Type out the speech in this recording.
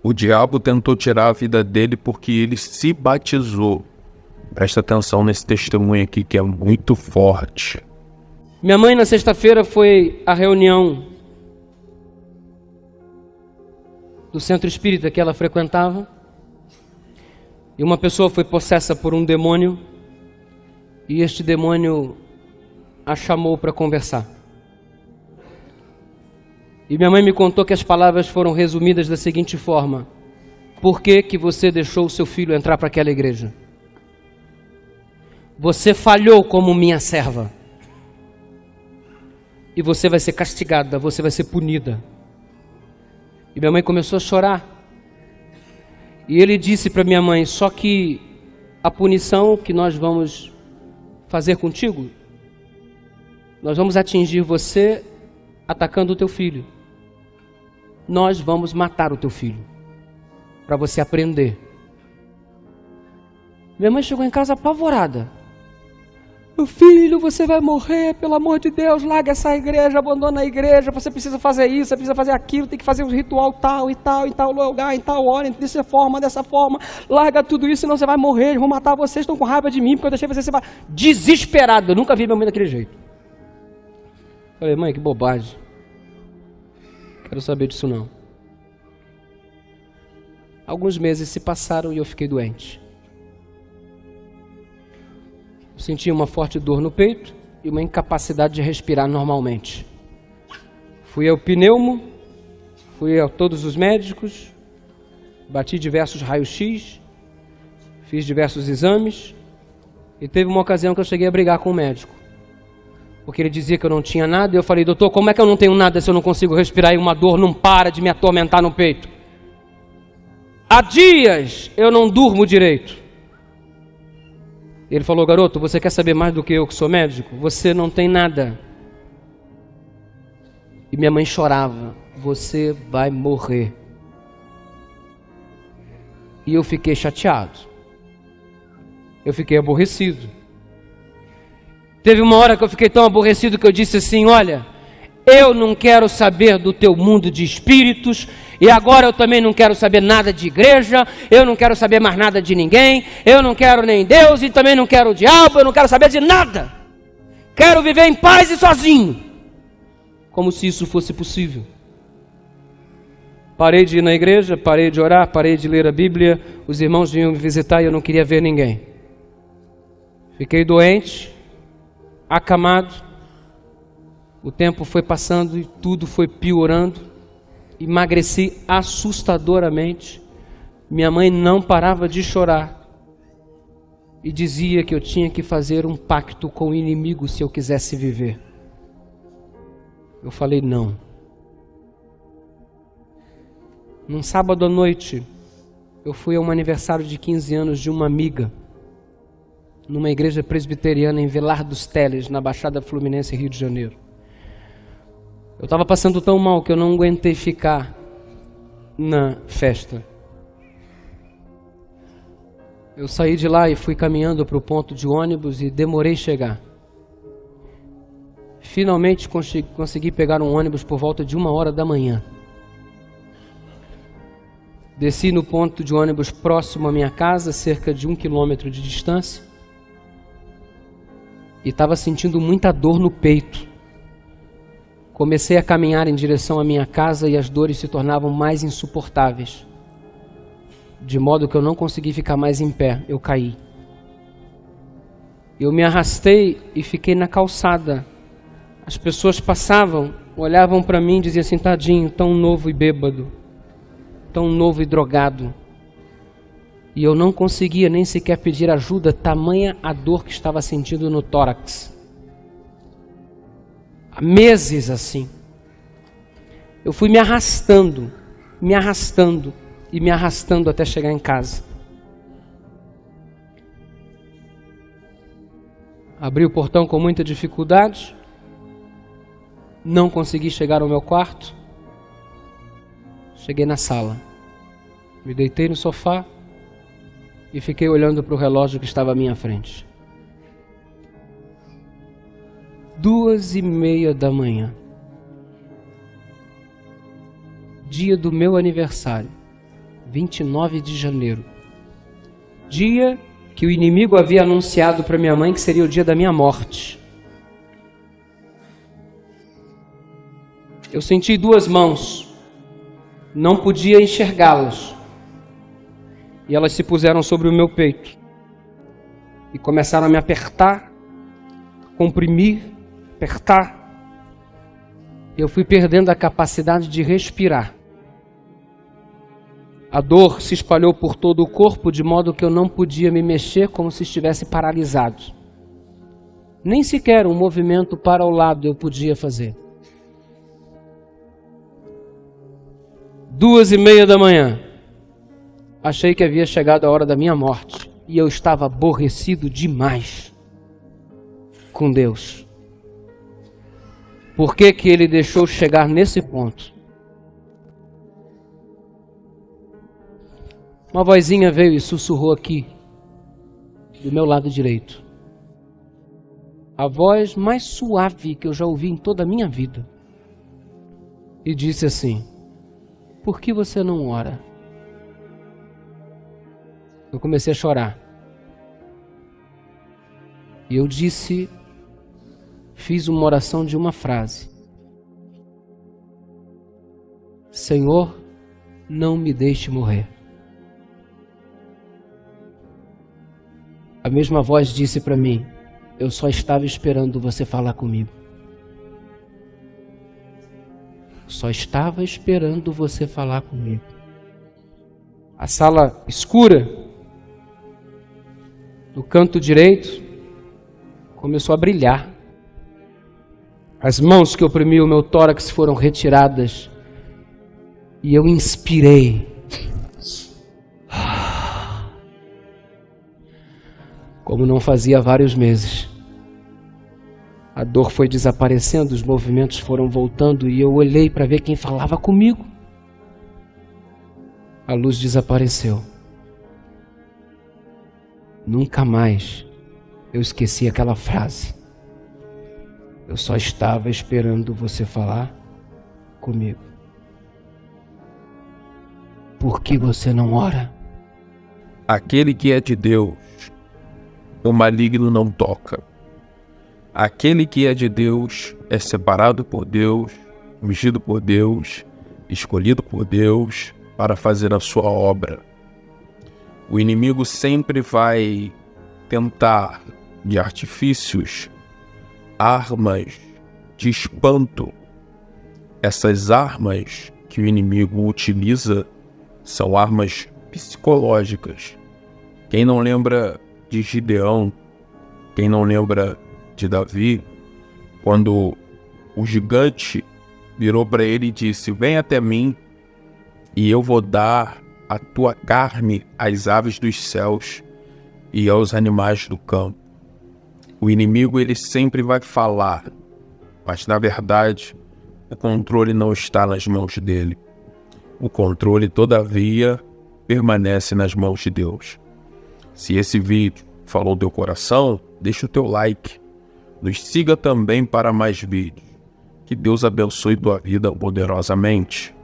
O diabo tentou tirar a vida dele porque ele se batizou. Presta atenção nesse testemunho aqui que é muito forte. Minha mãe na sexta-feira foi à reunião do centro espírita que ela frequentava. E uma pessoa foi possessa por um demônio. E este demônio a chamou para conversar. E minha mãe me contou que as palavras foram resumidas da seguinte forma: por que que você deixou o seu filho entrar para aquela igreja? Você falhou como minha serva. E você vai ser castigada, você vai ser punida. E minha mãe começou a chorar. E ele disse para minha mãe: só que a punição que nós vamos fazer contigo, nós vamos atingir você atacando o teu filho. Nós vamos matar o teu filho, para você aprender. Minha mãe chegou em casa apavorada. Meu filho, você vai morrer, pelo amor de Deus, larga essa igreja, abandona a igreja, você precisa fazer isso, você precisa fazer aquilo, tem que fazer um ritual tal e tal, em tal lugar, em tal hora, dessa forma, larga tudo isso, senão você vai morrer, eles vão matar vocês, estão com raiva de mim, porque eu deixei você ser desesperado. Eu nunca vi minha mãe daquele jeito. Falei: mãe, que bobagem. Quero saber disso não. Alguns meses se passaram e eu fiquei doente. Senti uma forte dor no peito e uma incapacidade de respirar normalmente. Fui ao pneumo, fui a todos os médicos, bati diversos raios-x, fiz diversos exames e teve uma ocasião que eu cheguei a brigar com o médico. Porque ele dizia que eu não tinha nada e eu falei: doutor, como é que eu não tenho nada se eu não consigo respirar e uma dor não para de me atormentar no peito? Há dias eu não durmo direito. Ele falou: garoto, você quer saber mais do que eu que sou médico? Você não tem nada. E minha mãe chorava: você vai morrer. E eu fiquei chateado. Eu fiquei aborrecido. Teve uma hora que eu fiquei tão aborrecido que eu disse assim: olha, eu não quero saber do teu mundo de espíritos, e agora eu também não quero saber nada de igreja, eu não quero saber mais nada de ninguém, eu não quero nem Deus e também não quero o diabo, eu não quero saber de nada. Quero viver em paz e sozinho. Como se isso fosse possível. Parei de ir na igreja, parei de orar, parei de ler a Bíblia, os irmãos vinham me visitar e eu não queria ver ninguém. Fiquei doente, acamado. O tempo foi passando e tudo foi piorando. Emagreci assustadoramente. Minha mãe não parava de chorar e dizia que eu tinha que fazer um pacto com o inimigo se eu quisesse viver. Eu falei: não. Num sábado à noite, eu fui a um aniversário de 15 anos de uma amiga, numa igreja presbiteriana em Vilar dos Teles, na Baixada Fluminense, Rio de Janeiro. Eu estava passando tão mal que eu não aguentei ficar na festa. Eu saí de lá e fui caminhando para o ponto de ônibus e demorei a chegar. Finalmente consegui pegar um ônibus por volta de 1h da manhã. Desci no ponto de ônibus próximo à minha casa, cerca de 1 quilômetro de distância. E estava sentindo muita dor no peito. Comecei a caminhar em direção à minha casa e as dores se tornavam mais insuportáveis. De modo que eu não consegui ficar mais em pé, eu caí. Eu me arrastei e fiquei na calçada. As pessoas passavam, olhavam para mim e diziam assim: tadinho, tão novo e bêbado, tão novo e drogado. E eu não conseguia nem sequer pedir ajuda, tamanha a dor que estava sentindo no tórax. Há meses assim. Eu fui me arrastando e me arrastando até chegar em casa. Abri o portão com muita dificuldade. Não consegui chegar ao meu quarto. Cheguei na sala. Me deitei no sofá e fiquei olhando para o relógio que estava à minha frente. 2h30 da manhã. Dia do meu aniversário. 29 de janeiro. Dia que o inimigo havia anunciado para minha mãe que seria o dia da minha morte. Eu senti duas mãos, não podia enxergá-las, e elas se puseram sobre o meu peito e começaram a me apertar, comprimir, apertar. Eu fui perdendo a capacidade de respirar. A dor se espalhou por todo o corpo, de modo que eu não podia me mexer, como se estivesse paralisado. Nem sequer um movimento para o lado eu podia fazer. 2:30 da manhã, achei que havia chegado a hora da minha morte, e eu estava aborrecido demais com Deus. Por que que Ele deixou chegar nesse ponto? Uma vozinha veio e sussurrou aqui, do meu lado direito. A voz mais suave que eu já ouvi em toda a minha vida. E disse assim: por que você não ora? Eu comecei a chorar. E eu fiz uma oração de uma frase: Senhor, não me deixe morrer. A mesma voz disse para mim: eu só estava esperando você falar comigo. Só estava esperando você falar comigo. A sala escura, no canto direito, começou a brilhar. As mãos que oprimiam o meu tórax foram retiradas e eu inspirei. Como não fazia há vários meses. A dor foi desaparecendo, os movimentos foram voltando e eu olhei para ver quem falava comigo. A luz desapareceu. Nunca mais eu esqueci aquela frase. Eu só estava esperando você falar comigo. Por que você não ora? Aquele que é de Deus, o maligno não toca. Aquele que é de Deus é separado por Deus, ungido por Deus, escolhido por Deus para fazer a sua obra. O inimigo sempre vai tentar, de artifícios, armas de espanto. Essas armas que o inimigo utiliza são armas psicológicas. Quem não lembra de Gideão, quem não lembra de Davi, quando o gigante virou para ele e disse: vem até mim e eu vou dar a tua carne às aves dos céus e aos animais do campo. O inimigo, ele sempre vai falar, mas na verdade o controle não está nas mãos dele. O controle, todavia, permanece nas mãos de Deus. Se esse vídeo falou teu coração, deixa o teu like. Nos siga também para mais vídeos. Que Deus abençoe tua vida poderosamente.